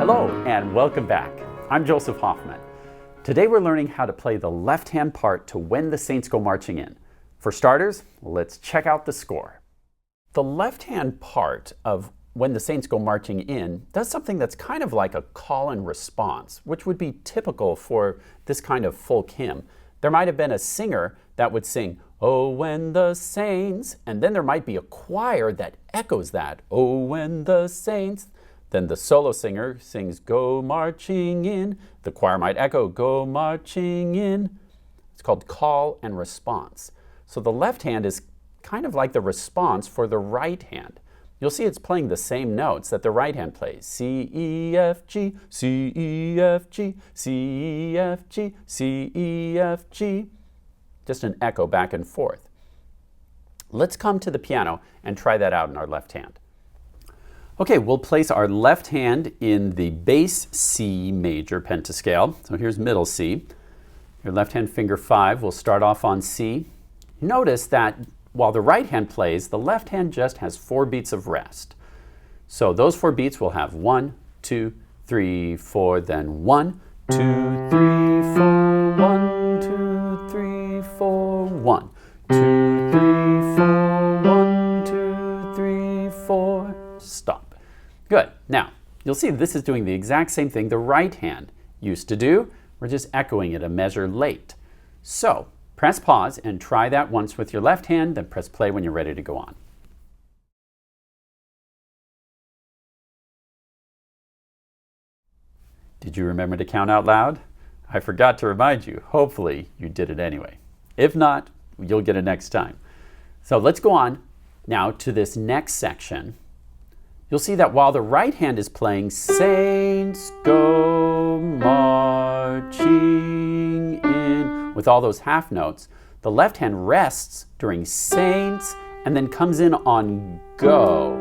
Hello and welcome back. I'm Joseph Hoffman. Today we're learning how to play the left-hand part to When the Saints Go Marching In. For starters, let's check out the score. The left-hand part of When the Saints Go Marching In does something that's kind of like a call and response, which would be typical for this kind of folk hymn. There might have been a singer that would sing, "Oh, when the saints," and then there might be a choir that echoes that, "Oh, when the saints." Then the solo singer sings, "Go marching in." The choir might echo, "Go marching in." It's called call and response. So the left hand is kind of like the response for the right hand. You'll see it's playing the same notes that the right hand plays. C, E, F, G, C, E, F, G, C, E, F, G, C, E, F, G. Just an echo back and forth. Let's come to the piano and try that out in our left hand. Okay, we'll place our left hand in the bass C major pentascale. So here's middle C. Your left hand finger 5 will start off on C. Notice that while the right hand plays, the left hand just has 4 beats of rest. So those 4 beats will have 1, 2, 3, 4, then 1, 2, 3, 4, 1, 2, 3, 4, 1, 2, 3, 4, 1, 2, 3, 4, stop. Good. Now, you'll see this is doing the exact same thing the right hand used to do. We're just echoing it a measure late. So, press pause and try that once with your left hand, then press play when you're ready to go on. Did you remember to count out loud? I forgot to remind you. Hopefully, you did it anyway. If not, you'll get it next time. So let's go on now to this next section. You'll see that while the right hand is playing "Saints Go Marching In" with all those half notes, the left hand rests during "Saints" and then comes in on "Go,"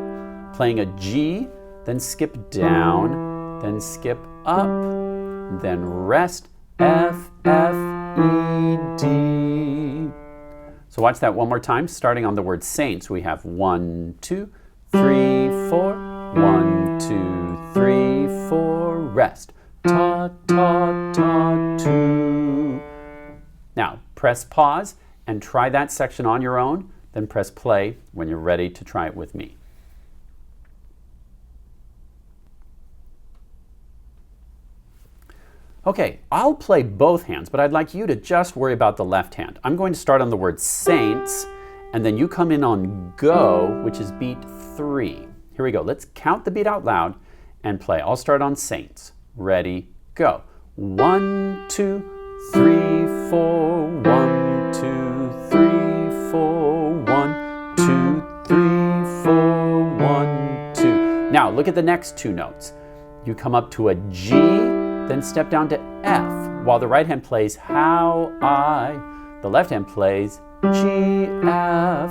playing a G, then skip down, then skip up, then rest F, F, E, D. So watch that one more time. Starting on the word "saints," we have 1, 2, 3, 4, 1, 2, 3, 4, rest. Ta, ta, ta, 2. Now, press pause and try that section on your own, then press play when you're ready to try it with me. Okay, I'll play both hands, but I'd like you to just worry about the left hand. I'm going to start on the word "saints," and then you come in on "go," which is beat 3. Here we go. Let's count the beat out loud and play. I'll start on "saints." Ready, go. 1, 2, 3, 4, 1, 2, 3, 4, 1, 2, 3, 4, 1, 2. Now look at the next 2 notes. You come up to a G, then step down to F, while the right hand plays "how I," the left hand plays G, F.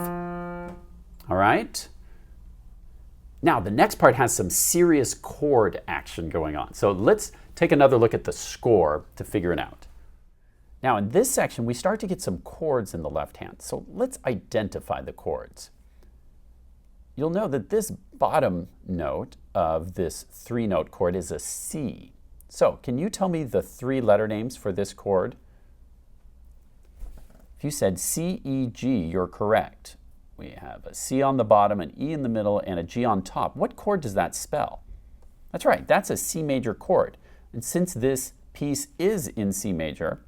All right? Now, the next part has some serious chord action going on. So let's take another look at the score to figure it out. Now, in this section, we start to get some chords in the left hand. So let's identify the chords. You'll know that this bottom note of this 3-note chord is a C. So can you tell me the 3 letter names for this chord? If you said C, E, G, you're correct. We have a C on the bottom, an E in the middle, and a G on top. What chord does that spell? That's right, that's a C major chord. And since this piece is in C major,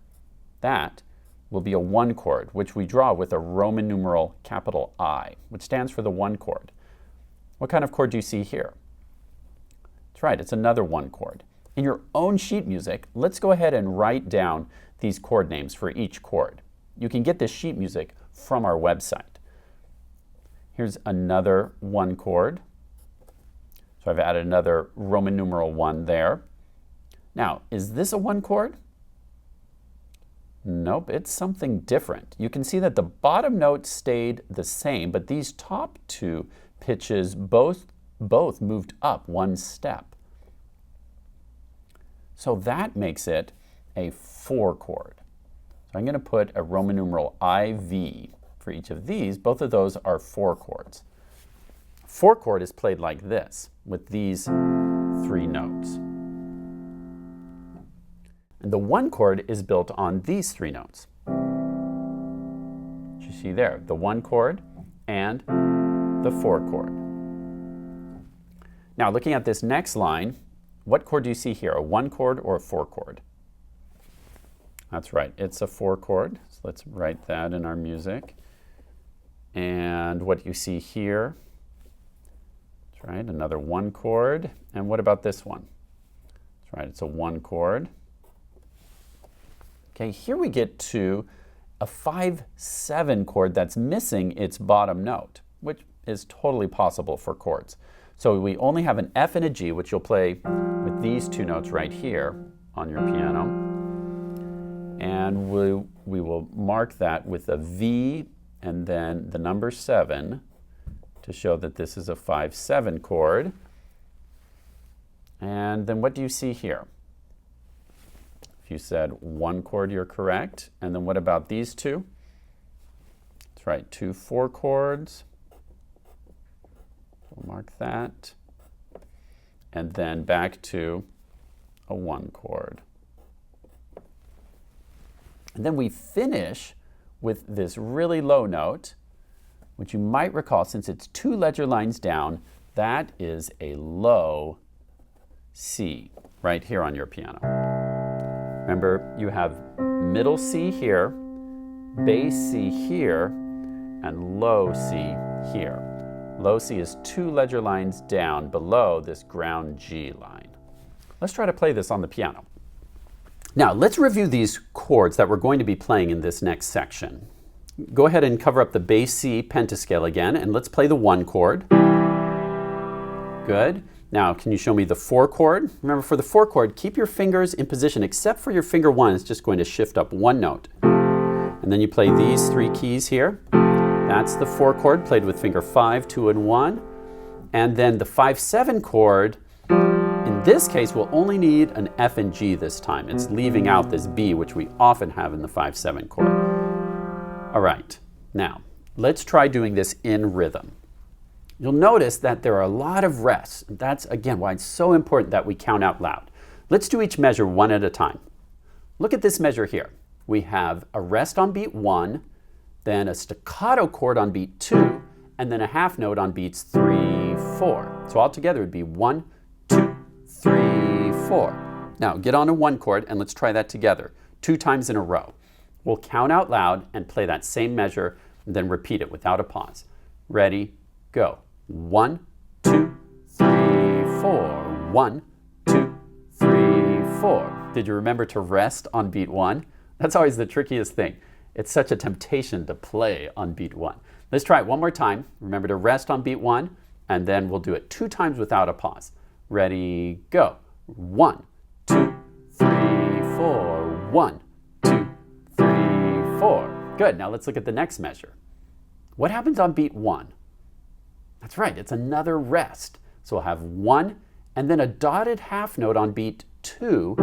that will be a 1 chord, which we draw with a Roman numeral capital I, which stands for the 1 chord. What kind of chord do you see here? That's right, it's another 1 chord. In your own sheet music, let's go ahead and write down these chord names for each chord. You can get this sheet music from our website. Here's another 1 chord. So I've added another Roman numeral 1 there. Now, is this a 1 chord? Nope, it's something different. You can see that the bottom note stayed the same, but these top 2 pitches both moved up 1 step. So that makes it a 4 chord. So I'm going to put a Roman numeral IV for each of these. Both of those are 4 chords. 4 chord is played like this, with these 3 notes. And the 1 chord is built on these 3 notes. You see there, the 1 chord and the 4 chord. Now looking at this next line, what chord do you see here, a 1 chord or a 4 chord? That's right, it's a 4 chord. So let's write that in our music. And what do you see here? That's right, another 1 chord. And what about this one? That's right, it's a 1 chord. Okay, here we get to a 5/7 chord that's missing its bottom note, which is totally possible for chords. So we only have an F and a G, which you'll play with these 2 notes right here on your piano. And we will mark that with a V and then the number 7 to show that this is a 5/7 chord. And then what do you see here? If you said 1 chord, you're correct. And then what about these 2? That's right, 2 4 chords. We'll mark that. And then back to a 1 chord. And then we finish with this really low note, which you might recall, since it's 2 ledger lines down, that is a low C right here on your piano. Remember, you have middle C here, bass C here, and low C here. Low C is 2 ledger lines down below this ground G line. Let's try to play this on the piano. Now, let's review these chords that we're going to be playing in this next section. Go ahead and cover up the bass C pentascale again, and let's play the 1 chord. Good. Now, can you show me the 4 chord? Remember, for the 4 chord, keep your fingers in position, except for your finger 1. It's just going to shift up 1 note. And then you play these 3 keys here. That's the 4 chord, played with finger 5, 2, and 1. And then the 5/7 chord, in this case, we'll only need an F and G this time. It's leaving out this B, which we often have in the 5/7 chord. All right, now, let's try doing this in rhythm. You'll notice that there are a lot of rests. That's, again, why it's so important that we count out loud. Let's do each measure one at a time. Look at this measure here. We have a rest on beat 1, then a staccato chord on beat 2, and then a half note on beats 3, 4. So altogether it would be 1, 2, 3, 4. Now get on a 1 chord and let's try that together 2 times in a row. We'll count out loud and play that same measure and then repeat it without a pause. Ready, go. 1, 2, 3, 4. 1, 2, 3, 4. Did you remember to rest on beat 1? That's always the trickiest thing. It's such a temptation to play on beat 1. Let's try it one more time. Remember to rest on beat 1, and then we'll do it 2 times without a pause. Ready, go. 1, 2, 3, 4. 1, 2, 3, 4. Good. Now let's look at the next measure. What happens on beat 1? That's right, it's another rest. So we'll have 1 and then a dotted half note on beat 2.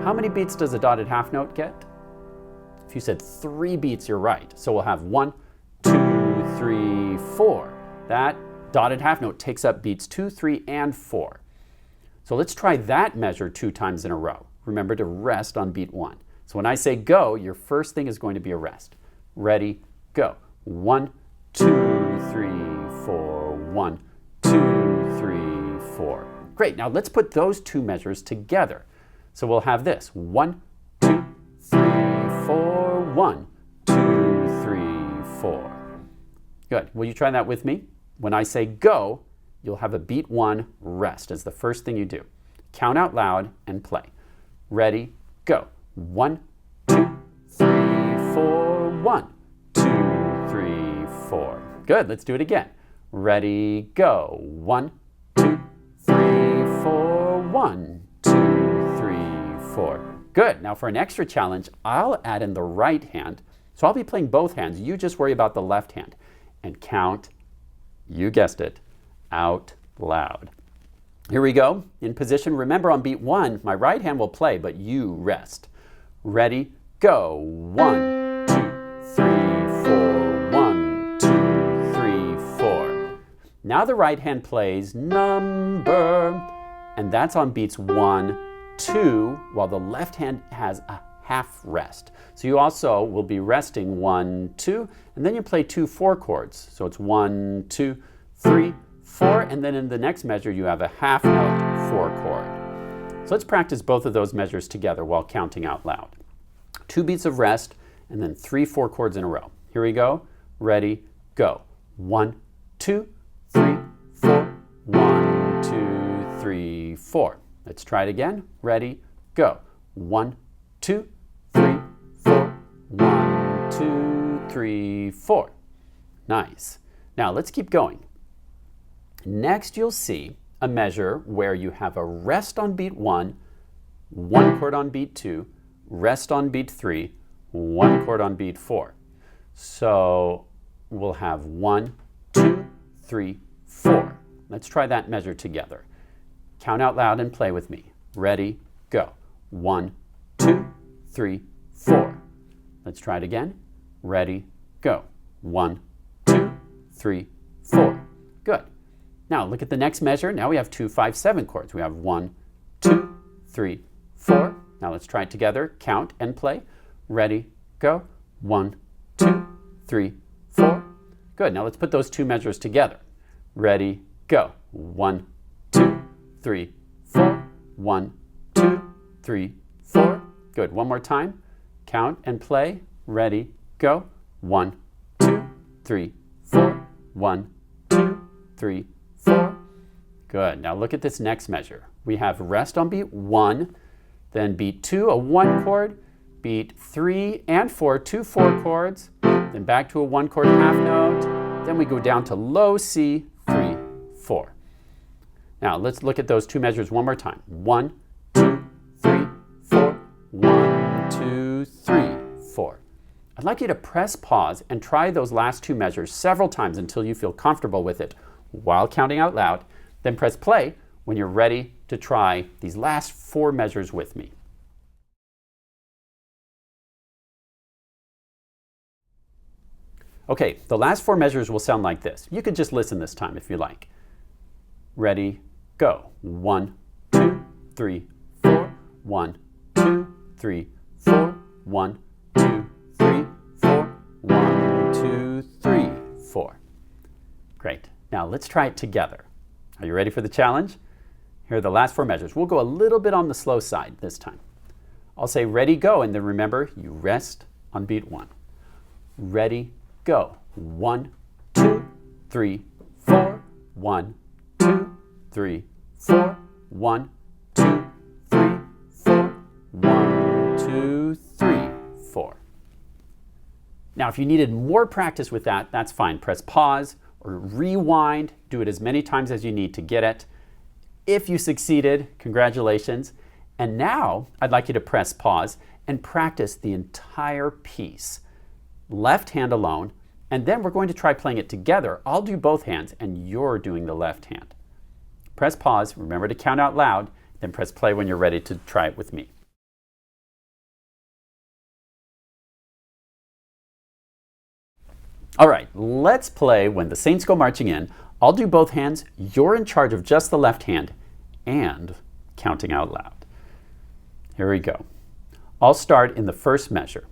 How many beats does a dotted half note get? If you said 3 beats, you're right. So we'll have 1, 2, 3, 4. That dotted half note takes up beats 2, 3, and 4. So let's try that measure 2 times in a row. Remember to rest on beat 1. So when I say go, your first thing is going to be a rest. Ready, go. 1, 2, 3, 4. 1, 2, 3, 4. Great, now let's put those 2 measures together. So we'll have this, 1, 2, 3, 4, 1, 2, 3, 4. Good, will you try that with me? When I say go, you'll have a beat 1 rest as the first thing you do. Count out loud and play. Ready, go. 1, 2, 3, 4, 1, 2, 3, 4. Good, let's do it again. Ready, go. 1, 2, 3, 4, 1, 2, 3, 4. Good. Now for an extra challenge, I'll add in the right hand. So I'll be playing both hands. You just worry about the left hand. And count, you guessed it, out loud. Here we go. In position. Remember on beat 1, my right hand will play, but you rest. Ready, go. 1, 2, 3, 4. 1, 2, 3, 4. Now the right hand plays number, and that's on beats 1 2 while the left hand has a half rest. So you also will be resting 1, 2, and then you play 2 4 chords. So it's 1, 2, 3, 4, and then in the next measure you have a half note 4 chord. So let's practice both of those measures together while counting out loud. 2 beats of rest and then 3 4 chords in a row. Here we go. Ready, go. 1, 2, 3, 4. 1, 2, 3, 4. Let's try it again. Ready, go. 1, 2, 3, 4. 1, 2, 3, 4. Nice. Now let's keep going. Next you'll see a measure where you have a rest on beat 1, 1 chord on beat 2, rest on beat 3, 1 chord on beat 4. So we'll have 1, 2, 3, 4. Let's try that measure together. Count out loud and play with me. Ready, go. 1, 2, 3, 4. Let's try it again. Ready, go. 1, 2, 3, 4. Good. Now look at the next measure. Now we have 2, 5, 7 chords. We have 1, 2, 3, 4. Now let's try it together. Count and play. Ready, go. 1, 2, 3, 4. Good. Now let's put those two measures together. Ready, go. 1, 2, 3, 4. 1, 2, 3, 4. Good. One more time. Count and play. Ready, go. 1, 2, 3, 4. 1, 2, 3, 4. Good. Now look at this next measure. We have rest on beat 1, then beat 2, a 1 chord, beat 3 and 4, 2 4 chords, then back to a 1 chord half note, then we go down to low C, 3, 4. Now let's look at those two measures one more time. 1, 2, 3, 4. 1, 2, 3, 4. I'd like you to press pause and try those last two measures several times until you feel comfortable with it while counting out loud. Then press play when you're ready to try these last 4 measures with me. Okay, the last 4 measures will sound like this. You could just listen this time if you like. Ready, go. 1, 2, 3, 4. 1, 2, 3, 4. 1, 2, 3, 4. 1, 2, 3, 4. Great. Now let's try it together. Are you ready for the challenge? Here are the last 4 measures. We'll go a little bit on the slow side this time. I'll say ready, go, and then remember you rest on beat 1. Ready, go. 1, 2, 3, 4. 1, 2, 3, 4. 1, 2, 3, 4. 1, 2, 3, 4. Now if you needed more practice with that, that's fine. Press pause or rewind. Do it as many times as you need to get it. If you succeeded, congratulations. And now I'd like you to press pause and practice the entire piece. Left hand alone, and then we're going to try playing it together. I'll do both hands and you're doing the left hand. Press pause, remember to count out loud, then press play when you're ready to try it with me. All right, let's play When the Saints Go Marching In. I'll do both hands, you're in charge of just the left hand, and counting out loud. Here we go. I'll start in the first measure.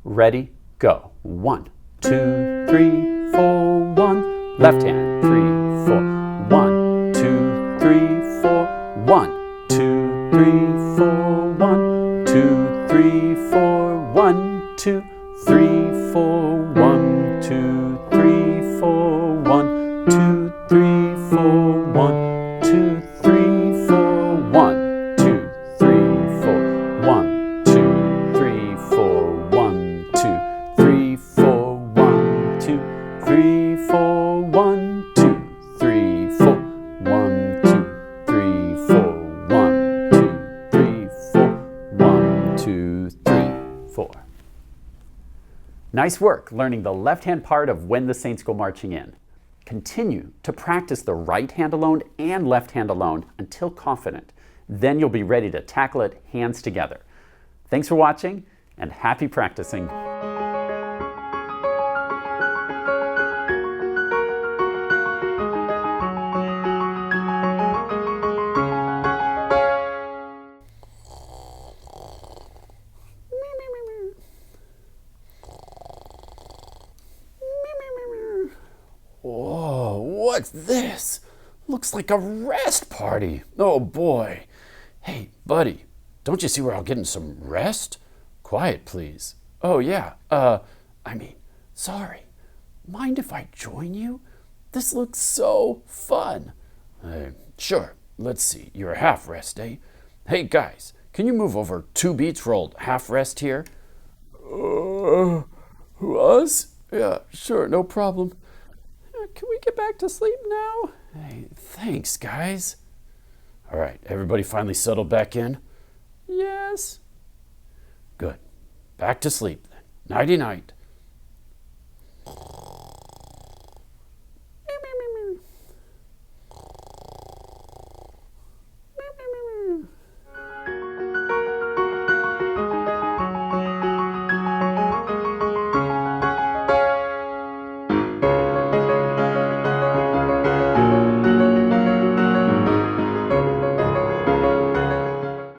Ready, go. 1, 2, 3, 4, 1. Left hand, 3, 4. 1, 2, 3, 4. 1, 2, 3, 4. 1, 2, 3, 4. 1, 2, 3, 4. 1, 2, 3, 4. 1, 2, 3, 4. 1, 2, 3, 4. 1, 2, 3, 4. 1, 2, 3, 4. 1, 2, 3, 4. 1, 2, 3, 4. 1, 2, 3, 4. 1, 2, 3, 4. 1, 2, 3, 4. 1, 2, 3, 4. Nice work learning the left-hand part of When the Saints Go Marching In. Continue to practice the right hand alone and left hand alone until confident. Then you'll be ready to tackle it hands together. Thanks for watching and happy practicing. what's this? Looks like a rest party. Oh boy. Hey, buddy, don't you see we're all getting some rest? Quiet, please. Oh yeah, sorry. Mind if I join you? This looks so fun. Sure, let's see. You're a half rest, eh? Hey guys, can you move over 2 beats for old half rest here? Us? Yeah, sure, no problem. Can we get back to sleep now? Hey, thanks, guys. All right, everybody finally settled back in? Yes. Good. Back to sleep then. Nighty-night.